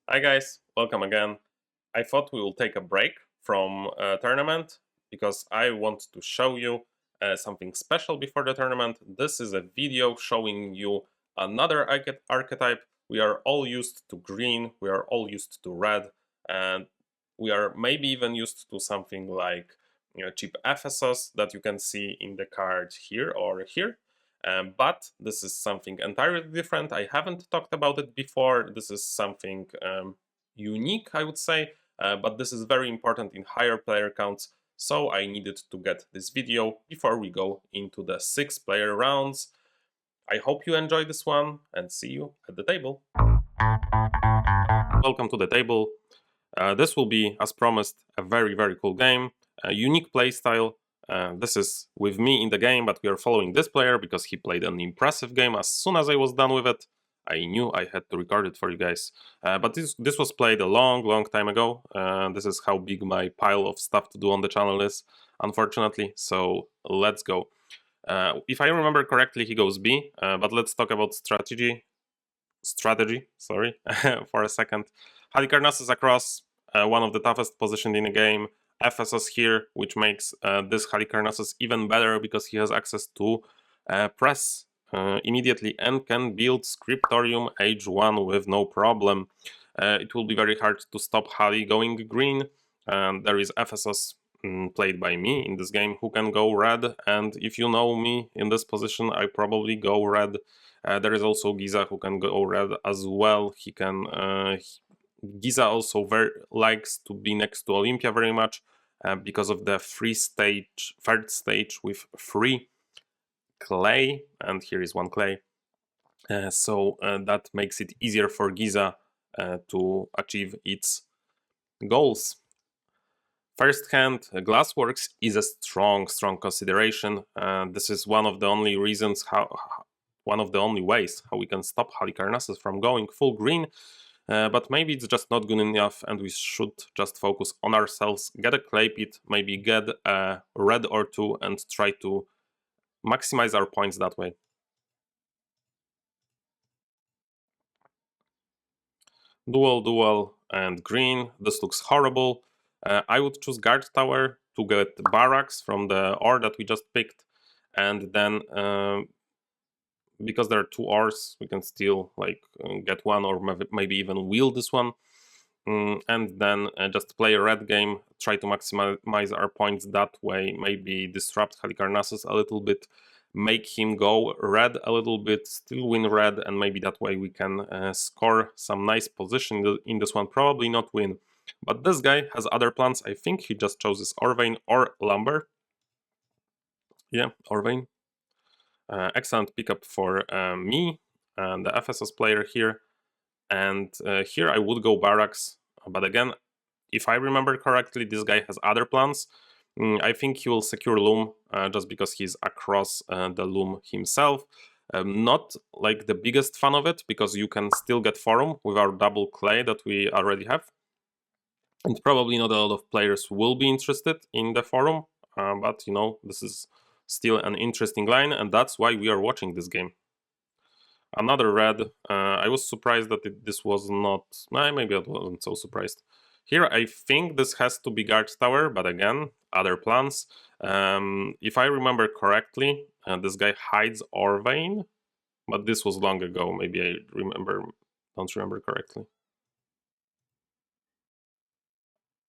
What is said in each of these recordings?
Hi guys, welcome again. I thought we will take a break from tournament because I want to show you something special before the tournament. This is a video showing you another archetype. We are all used to green, we are all used to red, and we are maybe even used to something like cheap Ephesos that you can see in the card here or here. But this is something entirely different. I haven't talked about it before. This is something unique, I would say, but this is very important in higher player counts, so I needed to get this video before we go into the 6-player rounds. I hope you enjoy this one and see you at the table. Welcome to the table. This will be, as promised, a very cool game, a unique playstyle. This is with me in the game, but we are following this player because he played an impressive game. As soon as I was done with it, I knew I had to record it for you guys. But this was played a long time ago. This is how big my pile of stuff to do on the channel is, unfortunately. So let's go. If I remember correctly, he goes B, but let's talk about strategy, sorry, for a second. Halicarnassus across, one of the toughest positioned in the game. Ephesos here, which makes this Halicarnassus even better because he has access to press immediately and can build Scriptorium Age 1 with no problem. It will be very hard to stop Hali going green. There is Ephesos, played by me in this game, who can go red, and if you know me in this position, I probably go red. There is also Giza who can go red as well. He can. Giza also likes to be next to Olympia very much because of the third stage with 3 clay, and here is 1 clay. So that makes it easier for Giza to achieve its goals. First hand, Glassworks is a strong consideration. This is one of the only reasons one of the only ways how we can stop Halicarnassus from going full green, but maybe it's just not good enough and we should just focus on ourselves, get a clay pit, maybe get a red or 2 and try to maximize our points that way. Dual, and green. This looks horrible. I would choose guard tower to get barracks from the ore that we just picked, and then because there are 2 ores, we can still get one or maybe even wheel this one, and then just play a red game, try to maximize our points that way, maybe disrupt Halicarnassus a little bit, make him go red a little bit, still win red, and maybe that way we can score some nice position in this one. Probably not win, but this guy has other plans. I think he just chooses Orvain or Lumber. Yeah, Orvain. Excellent pickup for me and the Ephesos player here. And here I would go barracks, but again, if I remember correctly, this guy has other plans. I think he will secure loom just because he's across the loom himself. Not like the biggest fan of it, because you can still get forum with our double clay that we already have. And probably not a lot of players will be interested in the forum, but you know, this is still an interesting line, and that's why we are watching this game. Another red. I was surprised that this was not. Maybe I wasn't so surprised. Here I think this has to be guard tower, but again, other plans. If I remember correctly, this guy hides Orvain, but this was long ago. Maybe I don't remember correctly.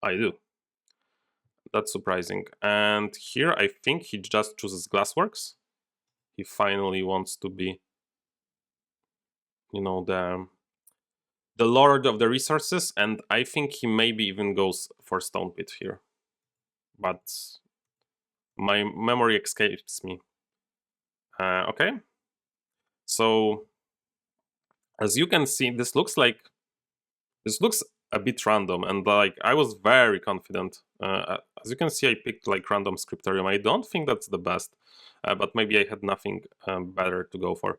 I do. That's surprising. And here I think he just chooses Glassworks. He finally wants to be, you know, the lord of the resources, and I think he maybe even goes for Stone Pit here. But my memory escapes me. Okay. So, as you can see, this looks a bit random, and like I was very confident. As you can see, I picked like random Scriptorium. I don't think that's the best, but maybe I had nothing better to go for.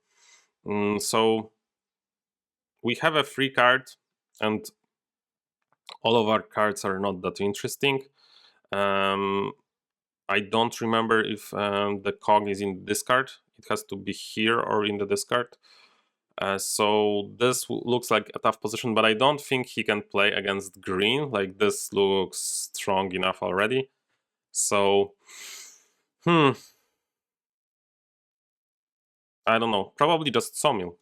So we have a free card, and all of our cards are not that interesting. I don't remember if the cog is in discard. It has to be here or in the discard. So this looks like a tough position, but I don't think he can play against green. Like, this looks strong enough already. So, I don't know. Probably just sawmill.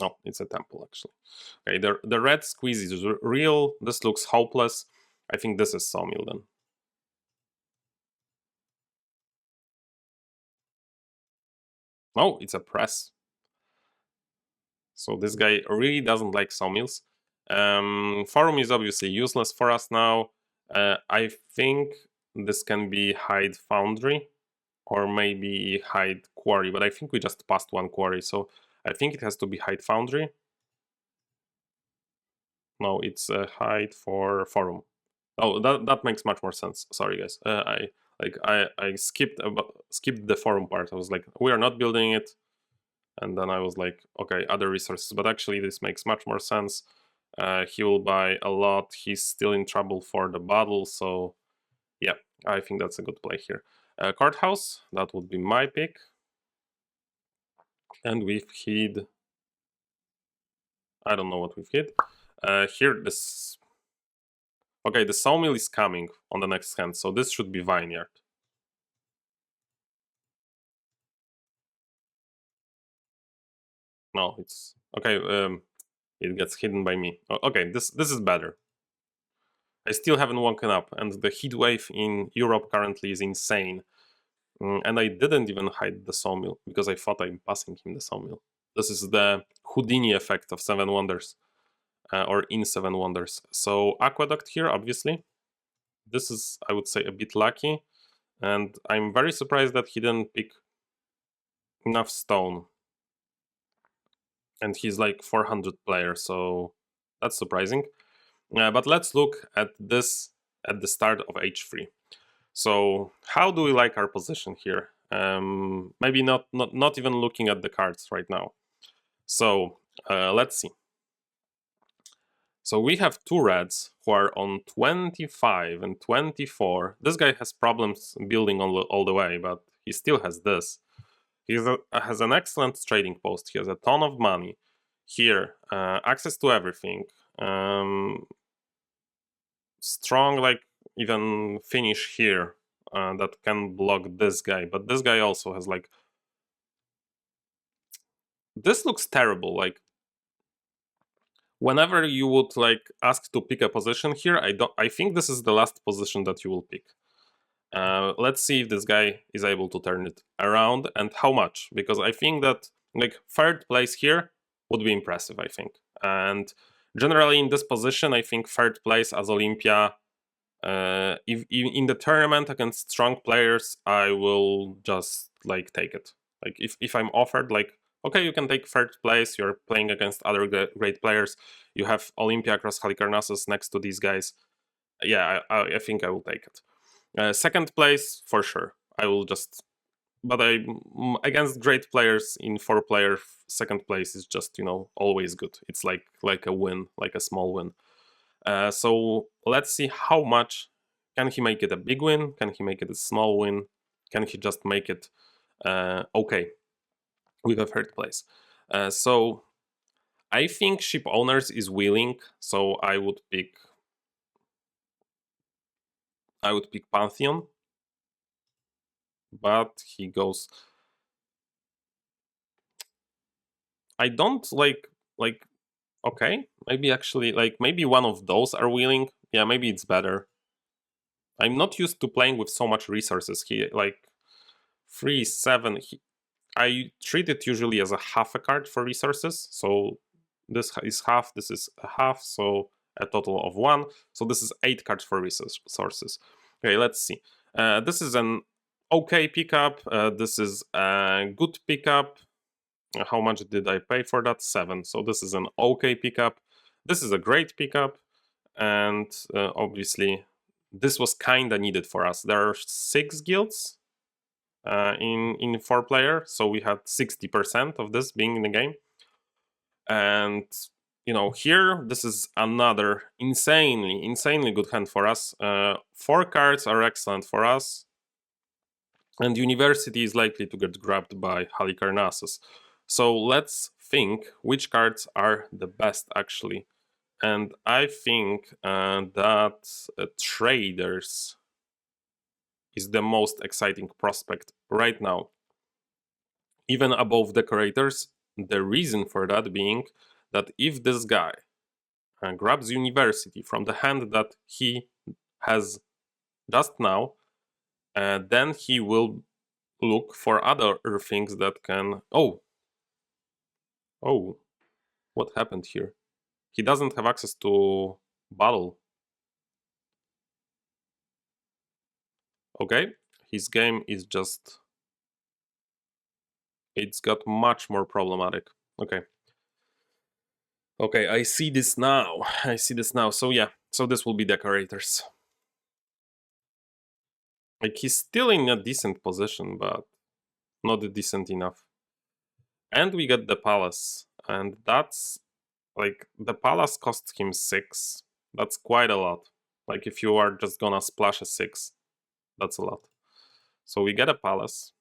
No, it's a temple, actually. Okay, the red squeeze is real. This looks hopeless. I think this is sawmill then. Oh, it's a press. So this guy really doesn't like sawmills. Forum is obviously useless for us now. I think this can be hide foundry or maybe hide quarry, but I think we just passed one quarry, so I think it has to be hide foundry. No, it's hide for forum. Oh, that makes much more sense. Sorry, guys. I skipped the forum part. I was like, we are not building it, and then I was like, okay, other resources. But actually, this makes much more sense. He will buy a lot. He's still in trouble for the battle, so yeah, I think that's a good play here. Courthouse, that would be my pick, and we've hid. I don't know what we've hid. Here, this. Okay, the sawmill is coming on the next hand, so this should be vineyard. No, it's okay. It gets hidden by me. Okay, this is better. I still haven't woken up, and the heat wave in Europe currently is insane. And I didn't even hide the sawmill because I thought I'm passing him the sawmill. This is the Houdini effect of Seven Wonders, or in Seven Wonders. So aqueduct here, obviously. This is, I would say, a bit lucky, and I'm very surprised that he didn't pick enough stone. And he's like 400 player, so that's surprising. But let's look at this at the start of H3. So how do we like our position here? Maybe not even looking at the cards right now. So let's see. So we have two reds who are on 25 and 24. This guy has problems building all the way, but he still has this. He has an excellent trading post. He has a ton of money. Here, access to everything. Strong, like, even finish here that can block this guy. But this guy also has, like... This looks terrible. Like, whenever you would, like, ask to pick a position here, I think this is the last position that you will pick. Let's see if this guy is able to turn it around and how much, because I think that, like, third place here would be impressive, I think. And generally in this position, I think third place as Olympia, if in the tournament against strong players, I will just, like, take it. Like, if I'm offered, like, okay, you can take third place, you're playing against other great players, you have Olympia across Halicarnassus next to these guys, yeah, I think I will take it. Second place, for sure. I will just... But against great players in 4-player, second place is just, always good. It's like a win, like a small win. So let's see how much. Can he make it a big win? Can he make it a small win? Can he just make it okay with a third place? So I think Ship Owners is willing, so I would pick Pantheon. But he goes... I don't like okay, maybe actually, like, maybe one of those are willing. Yeah, maybe it's better. I'm not used to playing with so much resources. He, like, 3, 7. I treat it usually as a half a card for resources. So this is half, this is a half, so a total of 1. So this is 8 cards for resources. Okay, let's see. This is an okay pickup. This is a good pickup. How much did I pay for that? 7. So this is an okay pickup. This is a great pickup. And obviously, this was kind of needed for us. There are 6 guilds in 4-player. So we had 60% of this being in the game. And, here, this is another insanely good hand for us. 4 cards are excellent for us. and university is likely to get grabbed by Halicarnassus. So let's think which cards are the best actually. And I think that traders is the most exciting prospect right now, even above decorators. The reason for that being that if this guy grabs university from the hand that he has just now, then he will look for other things that can... Oh, what happened here? He doesn't have access to battle. Okay, his game is just... It's got much more problematic. Okay. Okay, I see this now. I see this now. So yeah, so this will be decorators. Like, he's still in a decent position, but not decent enough. And we get the palace. And that's... Like, the palace costs him 6. That's quite a lot. Like, if you are just gonna splash a 6, that's a lot. So we get a palace.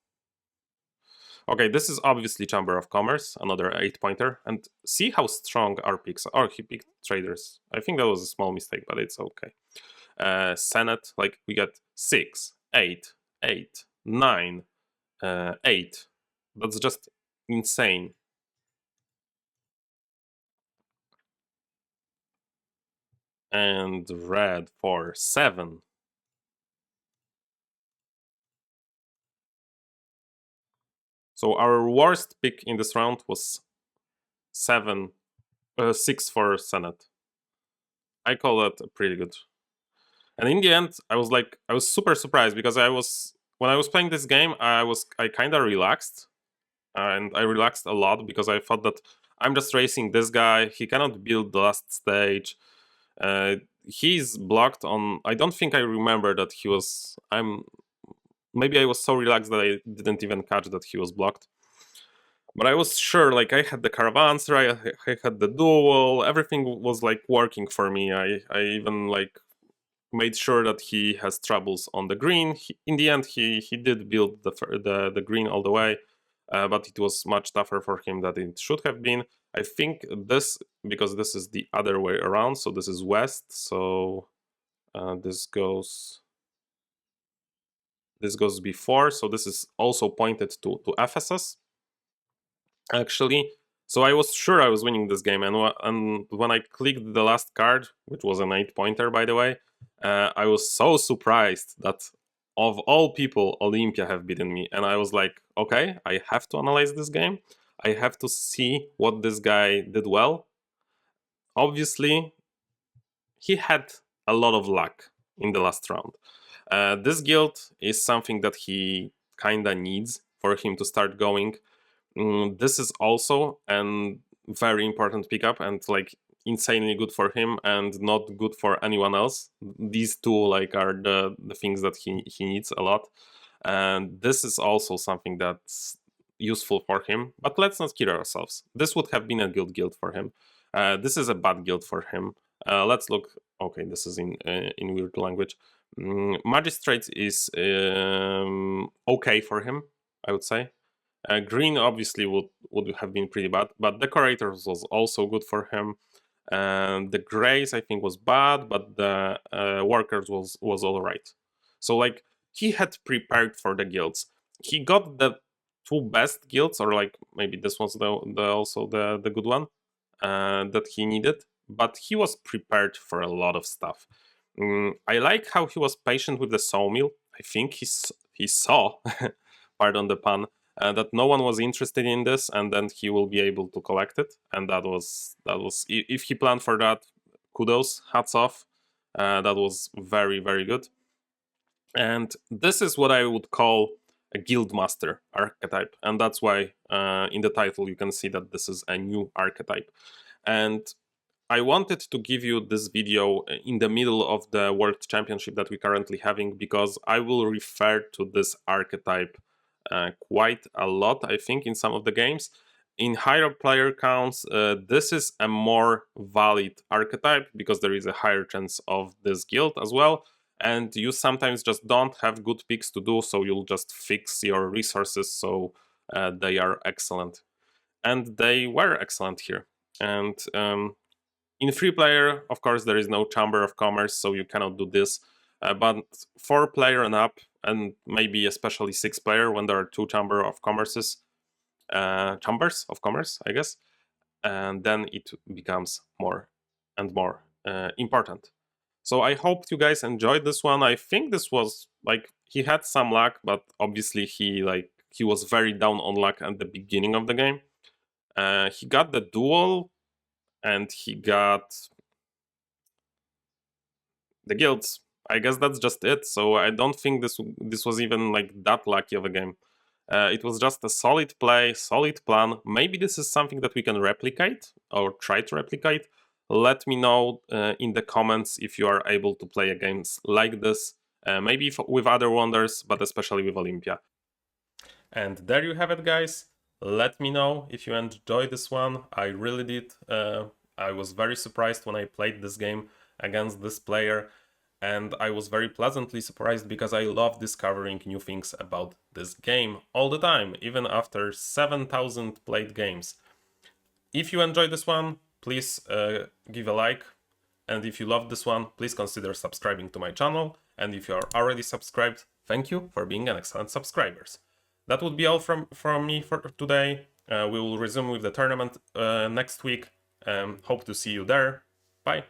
Okay, this is obviously Chamber of Commerce, another 8-pointer. And see how strong our picks are. Oh, he picked traders. I think that was a small mistake, but it's okay. Senate, like, we got 6, 8, 8, 9, 8. That's just insane. And red for 7. So our worst pick in this round was 6 for Senate. I call that pretty good. And in the end, I was super surprised because when I was playing this game, I kind of relaxed, and I relaxed a lot because I thought that I'm just racing this guy. He cannot build the last stage. He's blocked on... I don't think I remember that he was... Maybe I was so relaxed that I didn't even catch that he was blocked. But I was sure, like, I had the caravanserai, I had the duel, everything was like working for me. I even like made sure that he has troubles on the green. In the end, he did build the green all the way, but it was much tougher for him than it should have been. I think this, because this is the other way around, so this is west, so this goes before, so this is also pointed to Ephesus, actually. So I was sure I was winning this game, and when I clicked the last card, which was an 8-pointer, by the way, I was so surprised that of all people, Olympia have beaten me. And I was like, okay, I have to analyze this game. I have to see what this guy did well. Obviously, he had a lot of luck in the last round. This guild is something that he kinda needs for him to start going. This is also a very important pickup, and like insanely good for him and not good for anyone else. These two like are the things that he needs a lot, and this is also something that's useful for him. But let's not kid ourselves. This would have been a good guild for him. This is a bad guild for him. Let's look. Okay, this is in weird language. Magistrate is okay for him, I would say. Green obviously would have been pretty bad, but Decorators was also good for him. And the Grays I think was bad, but the Workers was all right. So like he had prepared for the guilds. He got the 2 best guilds, or like maybe this was also the good one that he needed. But he was prepared for a lot of stuff. I like how he was patient with the sawmill. I think he saw, pardon the pun, that no one was interested in this, and then he will be able to collect it. And that was if he planned for that, kudos, hats off. That was very, very good. And this is what I would call a Guildmaster archetype, and that's why in the title you can see that this is a new archetype. And I wanted to give you this video in the middle of the World Championship that we're currently having, because I will refer to this archetype quite a lot, I think, in some of the games. In higher player counts, this is a more valid archetype because there is a higher chance of this guild as well. and you sometimes just don't have good picks to do, so you'll just fix your resources so they are excellent. And they were excellent here. And in 3-player, of course, there is no Chamber of Commerce, so you cannot do this. But 4-player and up, and maybe especially 6-player, when there are 2 Chamber of Commerces, Chambers of Commerce, I guess, and then it becomes more and more important. So I hope you guys enjoyed this one. I think this was like, he had some luck, but obviously he was very down on luck at the beginning of the game. He got the duel, and he got the guilds. I guess that's just it. So I don't think this was even like that lucky of a game. It was just a solid play, solid plan. Maybe this is something that we can replicate or try to replicate. Let me know in the comments if you are able to play games like this. Maybe with other wonders, but especially with Olympia. And there you have it, guys. Let me know if you enjoyed this one. I really did. I was very surprised when I played this game against this player, and I was very pleasantly surprised because I love discovering new things about this game all the time, even after 7,000 played games. If you enjoyed this one, please give a like, and if you loved this one, please consider subscribing to my channel, and if you are already subscribed, thank you for being an excellent subscribers. That would be all from me for today. We will resume with the tournament next week. Hope to see you there. Bye.